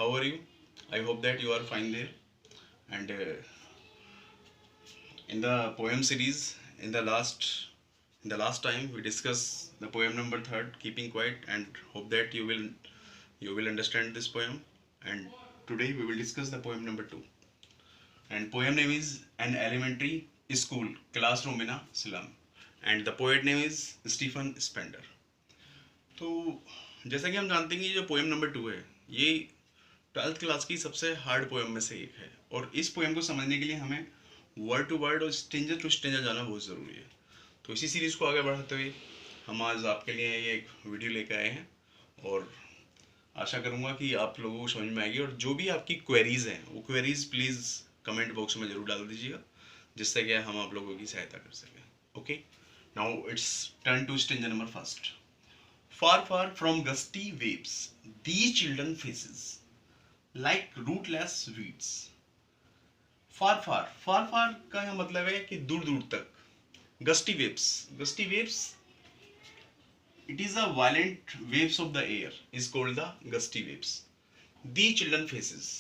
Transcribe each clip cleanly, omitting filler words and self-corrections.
how are you? I hope that you are fine there. And in the poem series, in the last time we discussed the poem number third, keeping quiet, and hope that you will understand this poem. And today we will discuss the poem number two. And poem name is An Elementary School Classroom in a Slum. And the poet name is Stephen Spender. तो जैसा कि हम जानते हैं कि ये जो poem number two है ये 12th क्लास की सबसे हार्ड पोएम में से एक है और इस पोएम को समझने के लिए हमें वर्ड टू वर्ड और स्ट्रेंजर टू स्ट्रेंजर जाना बहुत ज़रूरी है। तो इसी सीरीज़ को आगे बढ़ाते हुए हम आज आपके लिए ये एक वीडियो लेकर आए हैं और आशा करूँगा कि आप लोगों को समझ में आएगी और जो भी आपकी क्वेरीज़ हैं वो क्वेरीज़ प्लीज़ कमेंट बॉक्स में ज़रूर डाल दीजिएगा जिससे कि हम आप लोगों की सहायता कर सकें। Okay, now it's turn to stranger number first. Far, far from gusty waves, these children faces like rootless weeds. Far, far, far, far का यह मतलब है कि दूर दूर तक. Gusty waves, gusty waves. It is a violent waves of the air is called the gusty waves. These children faces.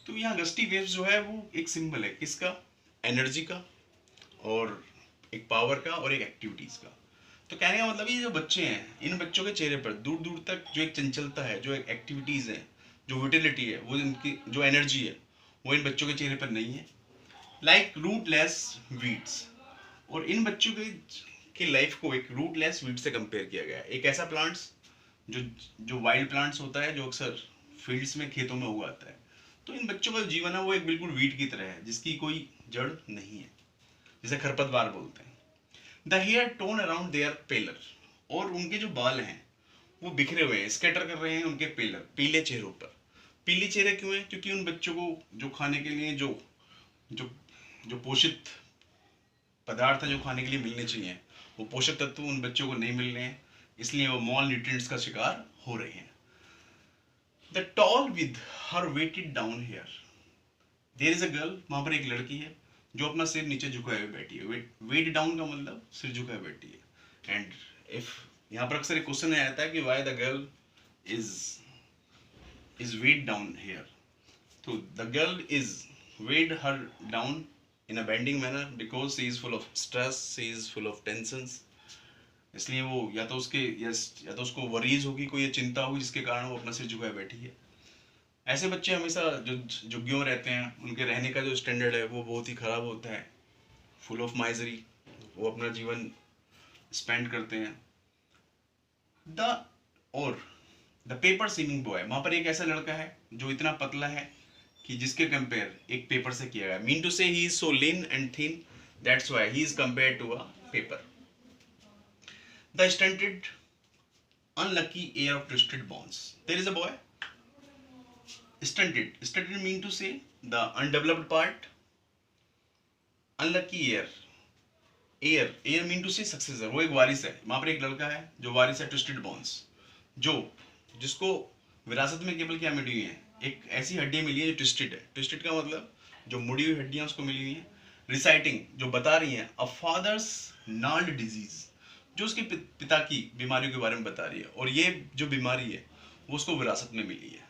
तो यहाँ gusty waves जो है वो एक सिंबल है किसका? एनर्जी का और एक पावर का और एक एक्टिविटीज का। तो कहने का मतलब ये जो बच्चे हैं इन बच्चों के चेहरे पर दूर दूर तक जो एक चंचलता है, जो एक एक्टिविटीज़ है, जो विटिलिटी है, वो इनकी जो एनर्जी है वो इन बच्चों के चेहरे पर नहीं है। लाइक रूटलेस वीड्स, और इन बच्चों के लाइफ को एक रूटलेस वीड से कंपेयर किया गया है। एक ऐसा प्लांट्स जो वाइल्ड प्लांट्स होता है जो अक्सर फील्ड्स में खेतों में उगाता है। तो इन बच्चों का जीवन है वो एक बिल्कुल वीड की तरह है जिसकी कोई जड़ नहीं है, जिसे खरपतवार बोलते हैं। The hair tone around their pallor, और उनके जो बाल हैं वो बिखरे हुए हैं, स्कैटर कर रहे हैं उनके पेलर, पीले चेहरों पर। पीले चेहरे क्यों हैं? क्योंकि उन बच्चों को जो खाने के लिए जो जो जो पोषित पदार्थ है जो खाने के लिए मिलने चाहिए वो पोषक तत्व उन बच्चों को नहीं मिल रहे हैं, इसलिए वो मॉल न्यूट्रिएंट्स का शिकार हो रहे हैं। The tall with her weighted down hair, there is a girl, वहां पर एक लड़की है जो अपना सिर नीचे झुकाए हुए बैठी है। वेट डाउन का मतलब सिर झुकाए बैठी है। एंड इफ यहाँ पर अक्सर एक क्वेश्चन आ जाता है कि why the girl is weighed down here, तो the girl is weighed her down in a bending manner because she is full of stress, she is full of tensions. इसलिए वो या तो उसको वरीज होगी, कोई चिंता होगी जिसके कारण वो अपना सिर झुकाए बैठी है। ऐसे बच्चे हमेशा जो झुग्गियों में रहते हैं उनके रहने का जो स्टैंडर्ड है वो बहुत ही ख़राब होता है, फुल ऑफ माइजरी, वो अपना जीवन स्पेंड करते हैं। द पेपर सीमिंग बॉय, वहाँ पर एक ऐसा लड़का है जो इतना पतला है कि जिसके कंपेयर एक पेपर से किया गया। Mean to say he is so lean and thin, that's why he is compare to a paper. The stunted unlucky heir of twisted bones, there is a boy stunted mean to say the undeveloped part. Unlucky air mean to say successor, वो एक वारिस है। वहां पर एक लड़का है जो वारिस है ट्विस्टेड बोन्स, जिसको विरासत में केवल क्या मिली हुई है, एक ऐसी हड्डियां मिली है जो ट्विस्टेड है। ट्विस्टेड का मतलब जो मुड़ी हुई हड्डियां उसको मिली हुई है। रिसाइटिंग, जो बता रही है अ फादर्स नाल्ड डिजीज, जो उसके पिता की बीमारियों के बारे में बता रही है, और ये जो बीमारी है वो उसको विरासत में मिली है।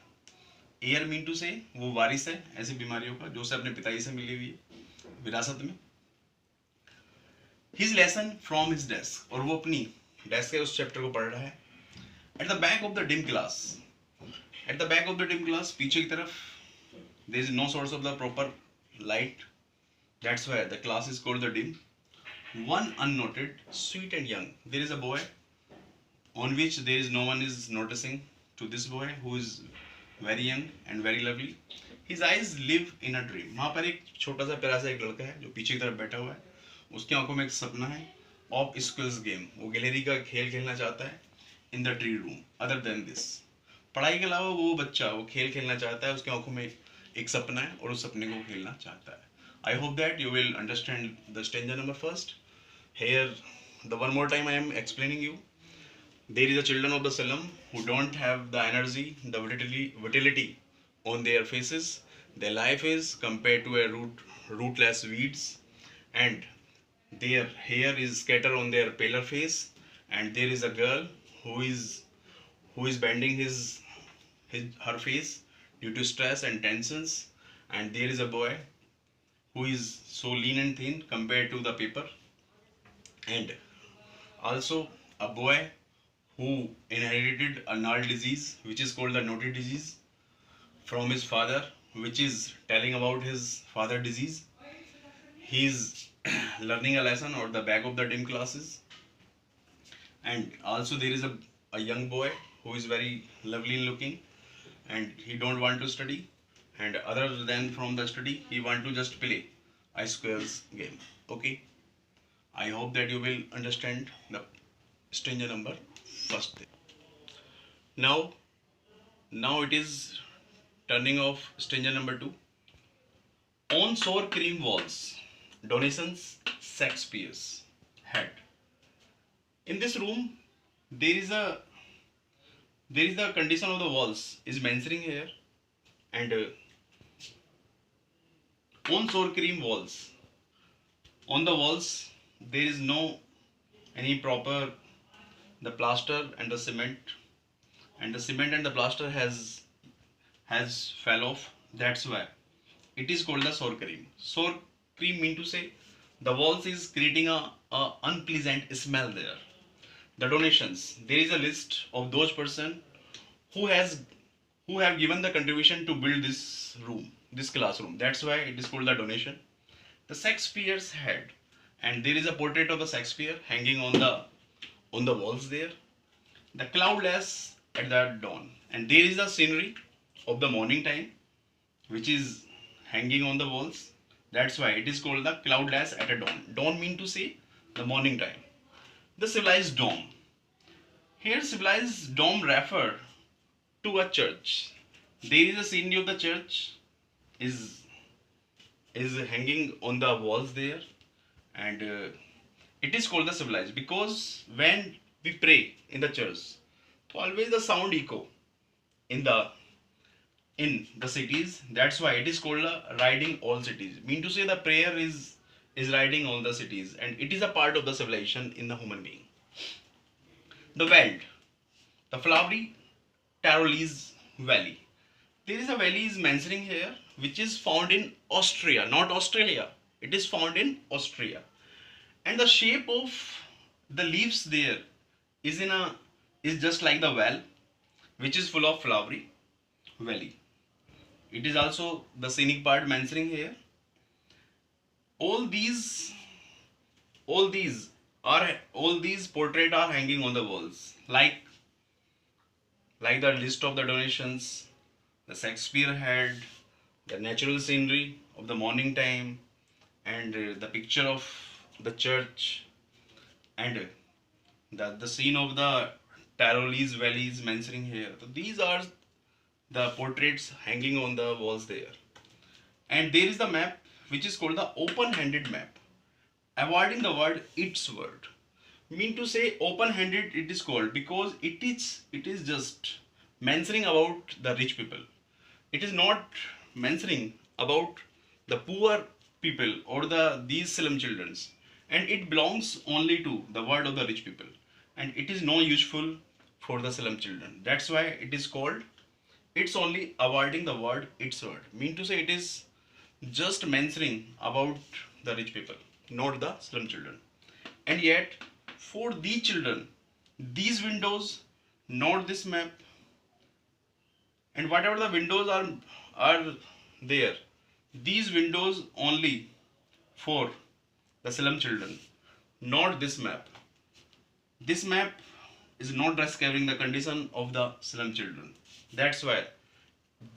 एयर मीन टू से वो वारिस है ऐसी बीमारियों का जो उसे अपने पिताजी से मिली हुई है विरासत में। His lesson from his desk, और वो अपनी डेस्क के उस चैप्टर को पढ़ रहा है। At the back of the dim class, at the back of the dim class, पीछे की तरफ, there is no source of the proper light, that's why the class is called the dim. One unnoted sweet and young, there is a boy on which there is no one is noticing to this boy who is very young and very lovely. His eyes live in a dream, वहाँ पर एक छोटा सा प्यारा सा एक लड़का है जो पीछे की तरफ बैठा हुआ है, उसकी आंखों में एक सपना है ऑफ स्किल्स गेम, वो गिलहरी का खेल खेलना चाहता है in the tree room. Other than this, पढ़ाई के अलावा वो बच्चा वो खेल खेलना चाहता है, उसकी आंखों में एक सपना है और उस सपने को खेलना चाहता है। आई hope that you will understand the stranger number first. Here the one more time I am explaining you. There is the children of the slum who don't have the energy, the vitality on their faces. Their life is compared to a rootless weeds, and their hair is scattered on their paler face. And there is a girl who is bending her face due to stress and tensions. And there is a boy who is so lean and thin compared to the paper, and also a boy who inherited a null disease which is called the naughty disease from his father, which is telling about his father disease. He is learning a lesson or the back of the dim classes. And also there is a young boy who is very lovely looking, and he don't want to study, and other than from the study he want to just play I squares game. Okay, I hope that you will understand the stranger number first thing. Now now it is turning of stranger number 2. On sour cream walls, donations Shakespeare's head. In this room there is a the condition of the walls is mentioning here. And on sour cream walls, on the walls there is no any proper the plaster and the cement, and the cement and the plaster has fell off. That's why it is called the sour cream. Sour cream mean to say the walls is creating a unpleasant smell there. The donations, there is a list of those person who has who have given the contribution to build this room, this classroom. That's why it is called the donation. The Shakespeare's head, and there is a portrait of the Shakespeare hanging on the walls there. The cloudless at the dawn, and there is the scenery of the morning time, which is hanging on the walls. That's why it is called the cloudless at a dawn. Dawn mean to say the morning time. The civilized dome. Here civilized dome refer to a church. There is a scenery of the church is hanging on the walls there, and it is called the civilized because when we pray in the church, so always the sound echo in the cities. That's why it is called riding all cities. Mean to say the prayer is riding all the cities, and it is a part of the civilization in the human being. The Weld, the flowery Tyrolese Valley. There is a valley is mentioning here which is found in Austria, not Australia. It is found in Austria, and the shape of the leaves there is just like the well, which is full of flowery valley. It is also the scenic part mentioning here. All these all these portraits are hanging on the walls, like the list of the donations, the Shakespeare head, the natural scenery of the morning time, and the picture of the church, and the scene of the Tyrolese Valley is mentioning here. So these are the portraits hanging on the walls there. And there is the map which is called the open-handed map. Avoiding the word its word. Mean to say open-handed it is called because it is just mentioning about the rich people. It is not mentioning about the poor people or these slum childrens, and it belongs only to the word of the rich people, and it is no useful for the slum children. That's why it is called it's only avoiding the word its word. Mean to say it is just mentioning about the rich people, not the slum children. And yet for these children, these windows, not this map, and whatever the windows are there, these windows only for the slum children, not this map. This map is not describing the condition of the slum children. That's why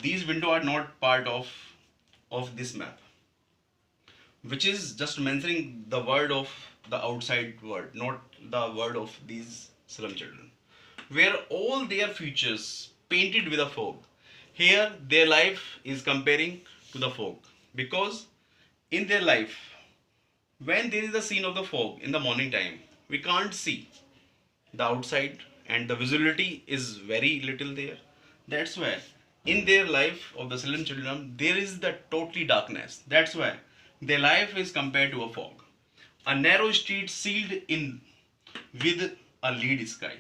these windows are not part of this map, which is just mentioning the word of the outside world, not the word of these slum children, where all their futures painted with a fog. Here their life is comparing to the fog, because in their life, when there is a scene of the fog in the morning time, we can't see the outside and the visibility is very little there. That's why in their life of the slum children there is the totally darkness. That's why their life is compared to a fog, a narrow street sealed in with a lead sky.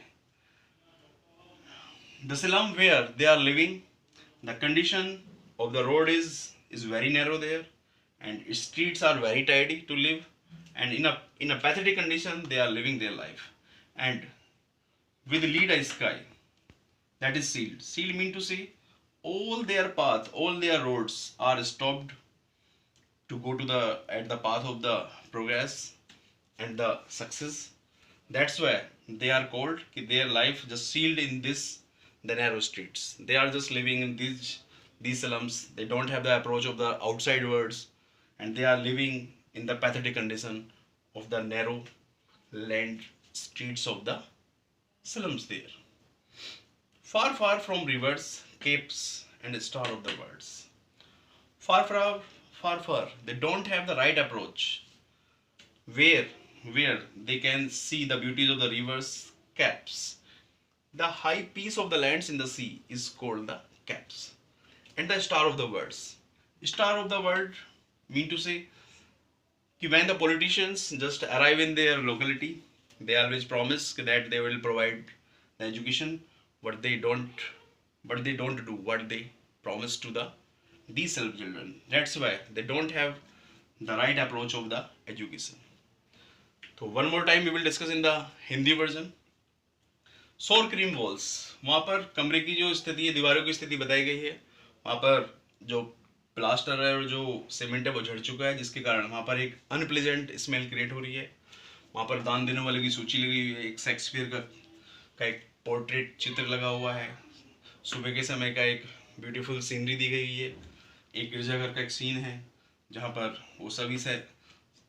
The slum where they are living, The condition of the road is very narrow there, and its streets are very tidy to live, and in a pathetic condition they are living their life, and with lead a sky that is sealed. Sealed mean to say all their path, all their roads are stopped to go to the at the path of the progress and the success. That's why they are called their life just sealed in this the narrow streets. They are just living in these slums. They don't have the approach of the outside worlds, and they are living in the pathetic condition of the narrow land streets of the slums there. Far, far from rivers, capes, and star of the worlds. Far, far, far, far. They don't have the right approach. Where, where they can see the beauties of the rivers, caps. The high peace of the lands in the sea is called the caps. And the star of the worlds. Star of the world mean to say when the politicians just arrive in their locality, they always promise that they will provide the education, but they don't do what they promise to the these self children. That's why they don't have the right approach of the education. So one more time we will discuss in the Hindi version. सोर cream walls, वहाँ पर कमरे की जो स्थिति है, दीवारों की स्थिति बताई गई है. वहाँ पर जो प्लास्टर है और जो सीमेंट है वो झड़ चुका है, जिसके कारण वहाँ पर एक अनप्लेजेंट स्मेल क्रिएट हो रही है. वहाँ पर दान देने वाले की सूची लगी हुई है. एक शेक्सपियर का एक पोर्ट्रेट चित्र लगा हुआ है. सुबह के समय का एक ब्यूटीफुल सीनरी दी गई है. एक गिरजाघर का एक सीन है जहाँ पर वो सभी से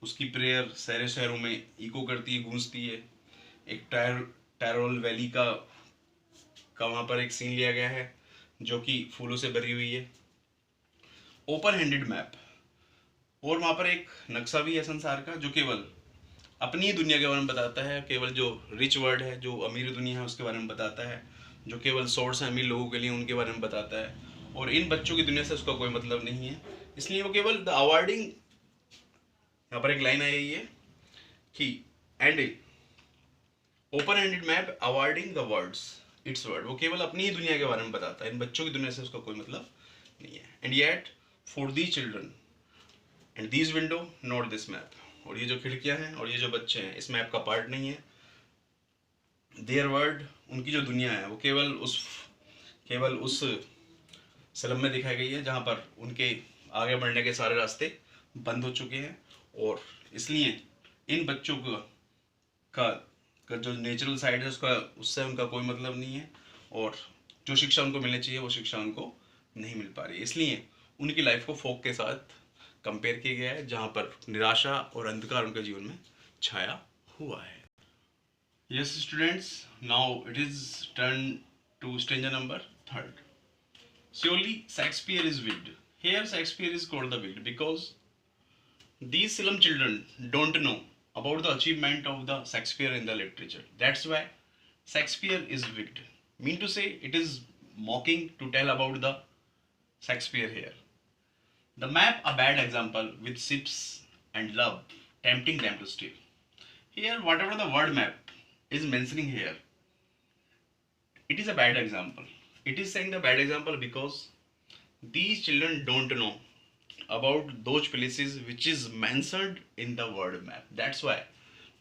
उसकी प्रेयर शहरों में इको करती है, गूंजती है. एक टायरोल वैली का वहाँ पर एक सीन लिया गया है जो कि फूलों से भरी हुई है. ओपन हैंडेड मैप, और वहाँ पर एक नक्शा भी है संसार का जो केवल अपनी ही दुनिया के बारे में बताता है. केवल जो रिच वर्ल्ड है, जो अमीर दुनिया है उसके बारे में बताता है. जो केवल सोर्स है अमीर लोगों के लिए उनके बारे में बताता है. और इन बच्चों की दुनिया से उसका कोई मतलब नहीं है. इसलिए वो केवल द अवॉर्डिंग, यहाँ पर एक लाइन आई है कि and open handed map awarding the words it's word. वो केवल अपनी ही दुनिया के बारे में बताता है. इन बच्चों की दुनिया से उसका कोई मतलब नहीं है. And yet for the children and these window not this map. और ये जो खिड़कियां हैं और ये जो बच्चे हैं इस मैप का पार्ट नहीं है. देयर वर्ल्ड, उनकी जो दुनिया है वो केवल उस स्लम में दिखाई गई है जहाँ पर उनके आगे बढ़ने के सारे रास्ते बंद हो चुके हैं. और इसलिए इन बच्चों का जो नेचुरल साइड है उससे उनका कोई मतलब नहीं है. और जो शिक्षा उनको मिलनी चाहिए वो शिक्षा उनको नहीं मिल पा रही है. इसलिए उनकी लाइफ को फोक के साथ कंपेयर किया गया है जहाँ पर निराशा और अंधकार उनके जीवन में छाया हुआ है. Yes, students, now it is turn to stranger number 3rd. Surely Shakespeare is wicked. Here Shakespeare is called the wicked because these slum children don't know about the achievement of the Shakespeare in the literature. That's why Shakespeare is wicked. Mean to say it is mocking to tell about the Shakespeare here. The map a bad example with ships and love tempting them to steal. Here whatever the word map is mentioning here, it is a bad example. It is saying the bad example because these children don't know about those places which is mentioned in the word map. That's why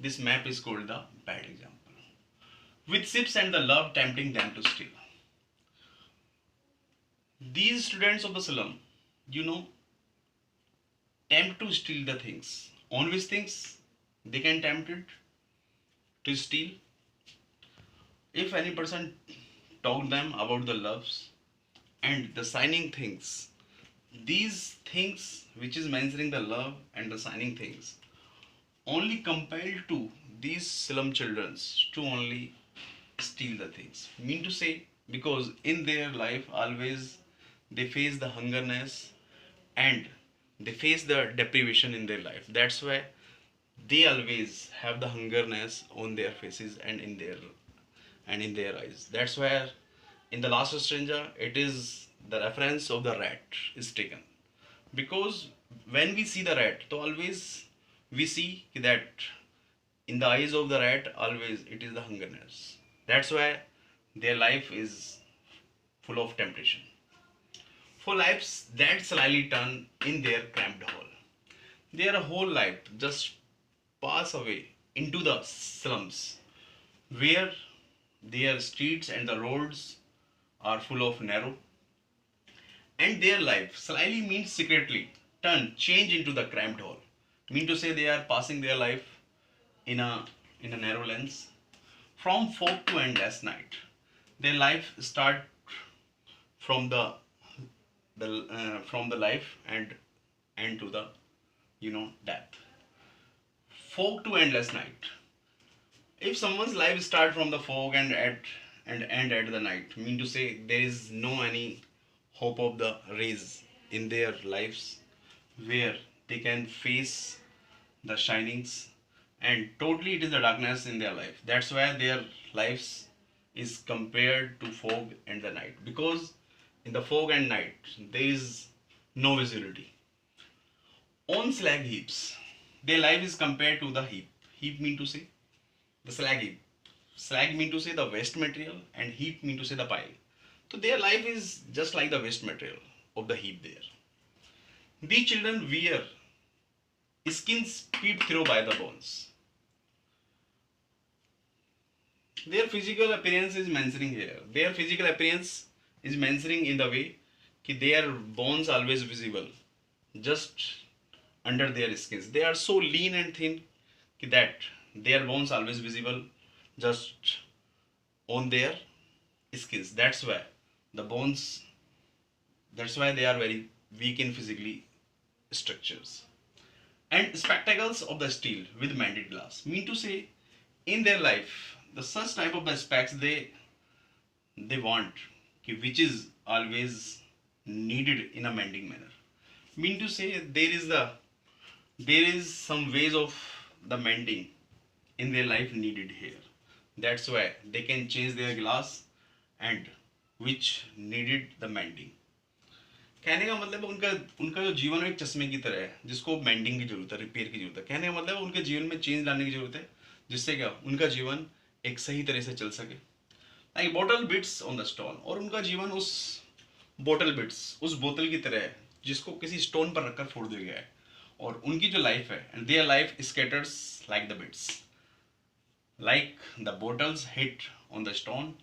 this map is called the bad example. With ships and the love tempting them to steal. These students of the slum, tempt to steal the things. On which things they can tempt it to steal? If any person talk them about the loves and the signing things, these things which is mentioning the love and the signing things only compelled to these slum children to only steal the things. Mean to say because in their life always they face the hungerness and they face the deprivation in their life. That's why they always have the hungerness on their faces and in their eyes. That's why in the last stranger it is the reference of the rat is taken, because when we see the rat so always we see that in the eyes of the rat always it is the hungerness. That's why their life is full of temptation. for lives that slyly turn in their cramped hole. Their whole life just pass away into the slums, where their streets and the roads are full of narrow, and their life slyly means secretly turn change into the cramped hole. Mean to say they are passing their life in a narrow lens from fog to endless night. Their life start from the life and end to the death. Fog to endless night. If someone's life start from the fog and end at the night, mean to say there is no any hope of the rays in their lives where they can face the shinings, and totally it is the darkness in their life. That's why their lives is compared to fog and the night, because in the fog and night there is no visibility. On slag heaps, their life is compared to the heap. Heap mean to say the slag heap. Slag mean to say the waste material, and heap mean to say the pile. So their life is just like the waste material of the heap there. These children wear skins peeped through by the bones. Their physical appearance is mentioning here. Their physical appearance is mentioning in the way that their bones always visible, just under their skins. They are so lean and thin that their bones always visible, just on their skins. That's why the bones. That's why they are very weak in physically structures. And spectacles of the steel with mended glass. Mean to say, in their life, the such type of the specs they want, which is always needed in a mending manner. Mean to say, there is some ways of the mending in their life needed here. That's why they can change their glass and which needed the mending. कहने का मतलब उनका उनका जो जीवन एक चश्मे की तरह है, जिसको मेंडिंग की जरूरत है, रिपेयर की जरूरत है. कहने का मतलब उनके जीवन में चेंज लाने की जरूरत है, जिससे क्या उनका जीवन एक सही तरह से चल सके. Like bottle beads on the stone, और उनका जीवन उस बॉटल बिट्स, उस बोतल की तरह है जिसको किसी स्टोन पर रखकर फोड़ दिया गया है. और उनकी जो लाइफ है, and their life scatters like the bits, like the bottles hit on the stone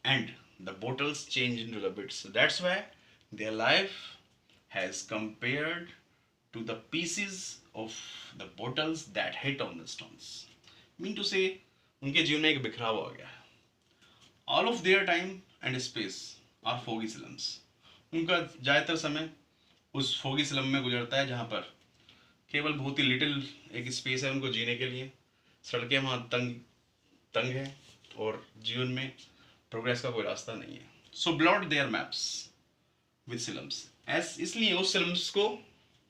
and the bottles change into the bits. So that's why their life has compared to the pieces of the bottles that hit on the stones. Mean to say, उनके जीवन में एक बिखराव हो गया है. All of their time and space are foggy slums. उनका ज़्यादातर समय उस foggy slum में गुजरता है, जहाँ पर केवल बहुत ही लिटिल एक स्पेस है उनको जीने के लिए. सड़कें वहाँ तंग है और जीवन में प्रोग्रेस का कोई रास्ता नहीं है. सो ब्लॉट देयर मैप्स विद सिलम्स. इसलिए उस सिलम्स को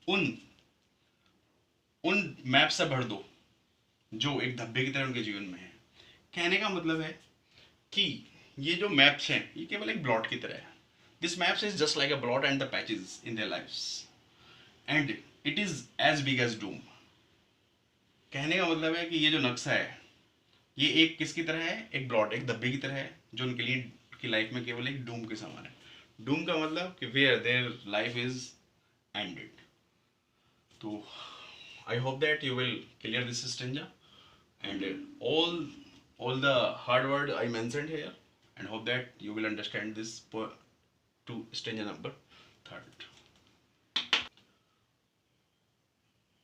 उन मैप से भर दो जो एक धब्बे की तरह उनके जीवन में है. कहने का मतलब है कि ये जो मैप्स हैं ये केवल एक ब्लॉट की तरह है. This maps is just like a blot and the patches in there lives and it is as big as doom. कहने का मतलब है कि ये जो नक्शा है ये एक किसकी तरह है, एक ब्लॉट, एक धब्बे की तरह है, जो उनके लिए की लाइफ में केवल एक डूम के समान है. डूम का मतलब कि where their life is ended. तो I hope that you will clear this stanza and all the hard word I mentioned here, and hope that you will understand this to stanza number 3.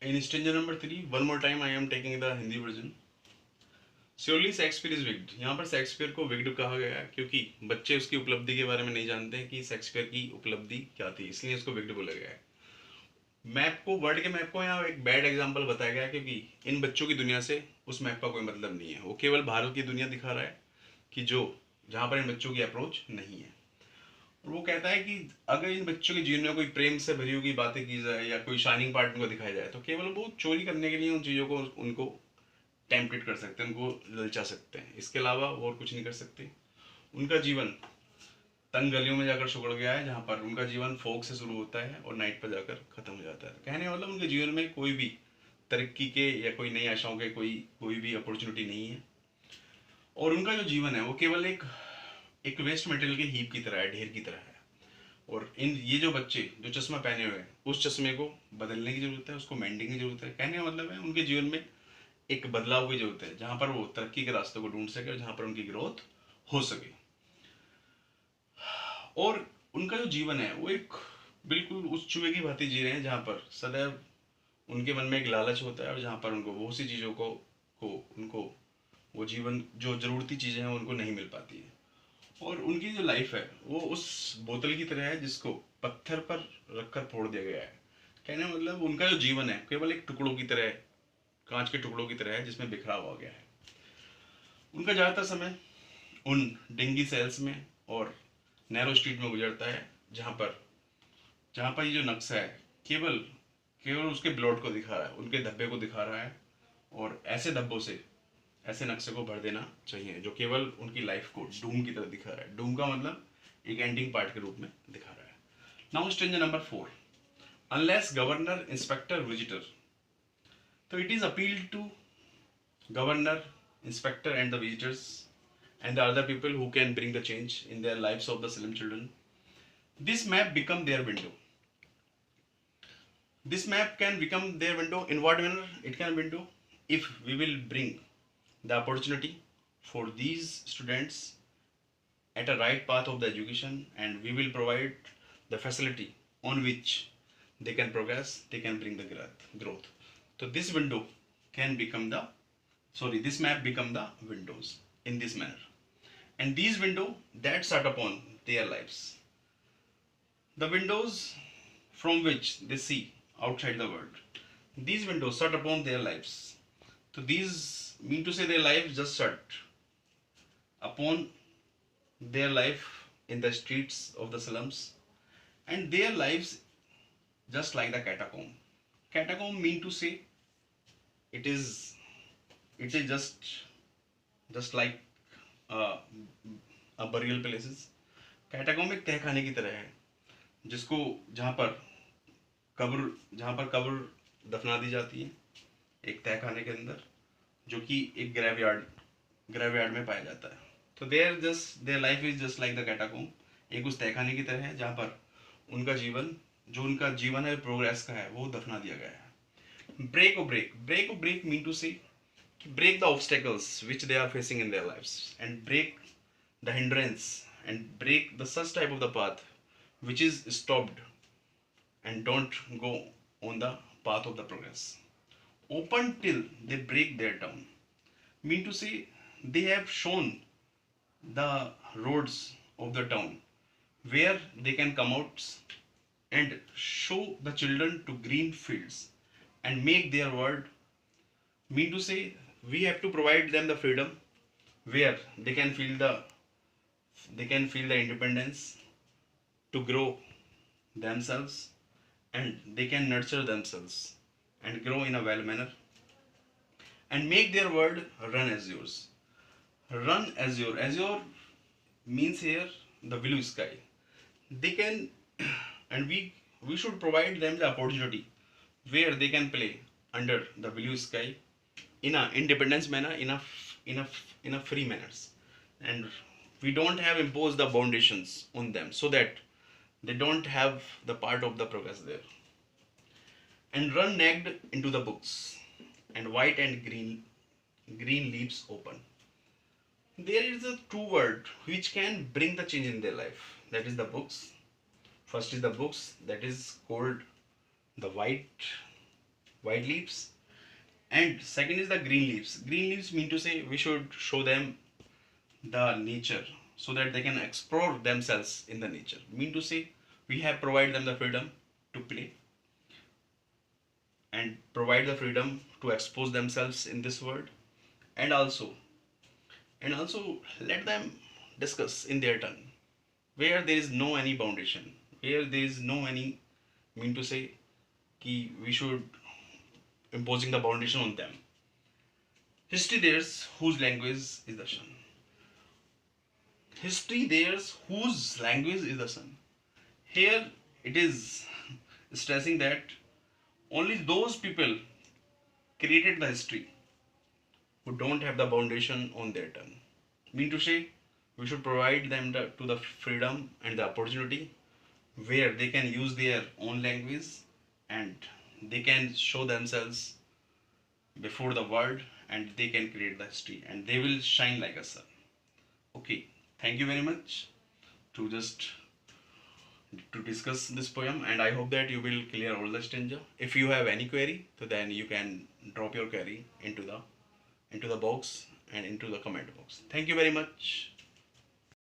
In stanza number 3, one more time I am taking the Hindi version. Surely Shakespeare is wicked. यहाँ पर Shakespeare को wicked कहा गया है क्योंकि बच्चे उसकी उपलब्धि के बारे में नहीं जानते हैं कि शेक्सपियर की उपलब्धि क्या थी, इसलिए इसको विक्ड बोला गया है. मैप को, वर्ड के मैप को यहाँ एक बैड एग्जांपल बताया गया है क्योंकि इन बच्चों की दुनिया से उस मैप का कोई मतलब नहीं है. वो केवल भारत की दुनिया दिखा रहा है कि जहाँ पर इन बच्चों की अप्रोच नहीं है. और वो कहता है कि अगर इन बच्चों के जीवन में कोई प्रेम से भरी हुई बातें की जाए या कोई शाइनिंग पार्ट उनको दिखाया जाए तो केवल वो चोरी करने के लिए उन चीज़ों को उनको टेम्पटेड कर सकते हैं, उनको ललचा सकते हैं. इसके अलावा वो और कुछ नहीं कर सकते. उनका जीवन तंग गलियों में जाकर सिकुड़ गया है, जहाँ पर उनका जीवन फोक से शुरू होता है और नाइट पर जाकर खत्म हो जाता है. कहने का मतलब उनके जीवन में कोई भी तरक्की के या कोई नई आशाओं के कोई भी अपॉर्चुनिटी नहीं है. और उनका जो जीवन है वो केवल एक वेस्ट मटेरियल के हीप की तरह है, ढेर की तरह है. और इन ये जो बच्चे जो चश्मा पहने हुए हैं, उस चश्मे को बदलने की जरूरत है, उसको मेंटेन की जरूरत है। कहने का मतलब है उनके जीवन में एक बदलाव की जरूरत है, जहां पर वो तरक्की के रास्तों को ढूंढ सके और जहां पर उनकी ग्रोथ हो सके। और उनका जो जीवन है वो एक बिल्कुल उस चूहे की भांति जी रहे हैं, जहां पर सदैव उनके मन में एक लालच होता है और जहां पर उनको बहुत सी चीज़ों को उनको वो जीवन जो ज़रूरती चीज़ें हैं उनको नहीं मिल पाती है। और उनकी जो लाइफ है वो उस बोतल की तरह है जिसको पत्थर पर रखकर फोड़ दिया गया है। कहने का मतलब उनका जो जीवन है केवल एक टुकड़ों की तरह, कांच के टुकड़ों की तरह है जिसमें बिखरा हुआ गया है। उनका ज़्यादातर समय उन डिंगी सेल्स में और नैरो स्ट्रीट में गुजरता है, जहाँ पर ये जो नक्शा है केवल केवल उसके ब्लॉट को दिखा रहा है, उनके धब्बे को दिखा रहा है। और ऐसे धब्बों से ऐसे नक्शे को भर देना चाहिए जो केवल उनकी लाइफ को डूम की तरह दिखा रहा है। डूम का मतलब एक एंडिंग पार्ट के रूप में दिखा रहा है। Now stranger number 4, unless governor inspector visitor. तो it is appeal to governor, inspector, and the visitors, and the other people who can bring the change in their lives of the Slum children. This map become their window. This map can become their window. In what manner it can window? If we will bring the opportunity for these students at a right path of the education, and we will provide the facility on which they can progress, they can bring the growth. So this window can become the this map become the windows in this manner, and these window that shut upon their lives, the windows from which they see outside the world, these windows shut upon their lives. So these mean to say their lives just shut upon their life in the streets of the slums, and their lives just like the catacomb. Catacomb mean to say it is just like uh, a burial places. Catacomb एक तहखाने की तरह है जिसको जहाँ पर कब्र दफना दी जाती है एक तहखाने के अंदर, जो कि एक ग्रेवयार्ड में पाया जाता है। तो there life is just like the catacomb, एक उस तहखाने की तरह है जहाँ पर उनका जीवन है प्रोग्रेस का है वो दफना दिया गया है। ब्रेक मीन टू से break the obstacles which they are facing in their lives, and break the hindrance, and break the such type of the path which is stopped and don't go on the path of the progress. Open till they break their down, mean to say they have shown the roads of the town where they can come out and show the children to green fields and make their world. Mean to say we have to provide them the freedom where they can feel the independence to grow themselves, and they can nurture themselves and grow in a well manner and make their world run as yours. Run as your azure means here the blue sky. They can and we should provide them the opportunity where they can play under the blue sky in a independence manner, in a free manners, and we don't have imposed the foundations on them so that they don't have the part of the progress there, and run naked into the books, and white and green leaves open. There is a true word which can bring the change in their life, that is the books. First is the books, that is called the white leaves, and second is the green leaves. Green leaves mean to say we should show them the nature so that they can explore themselves in the nature. Mean to say we have provided them the freedom to play and provide the freedom to expose themselves in this world, and also let them discuss in their turn where there is no any foundation, where there is no any, mean to say कि we should imposing the foundation on them. History theirs whose language is the sun. History theirs whose language is the sun. Here it is stressing that only those people created the history who don't have the foundation on their turn. Mean to say we should provide them to the freedom and the opportunity where they can use their own language and they can show themselves before the world, and they can create the history and they will shine like a sun. Okay, thank you very much to just to discuss this poem, and I hope that you will clear all the stranger. If you have any query, so then you can drop your query into the box and into the comment box. Thank you very much.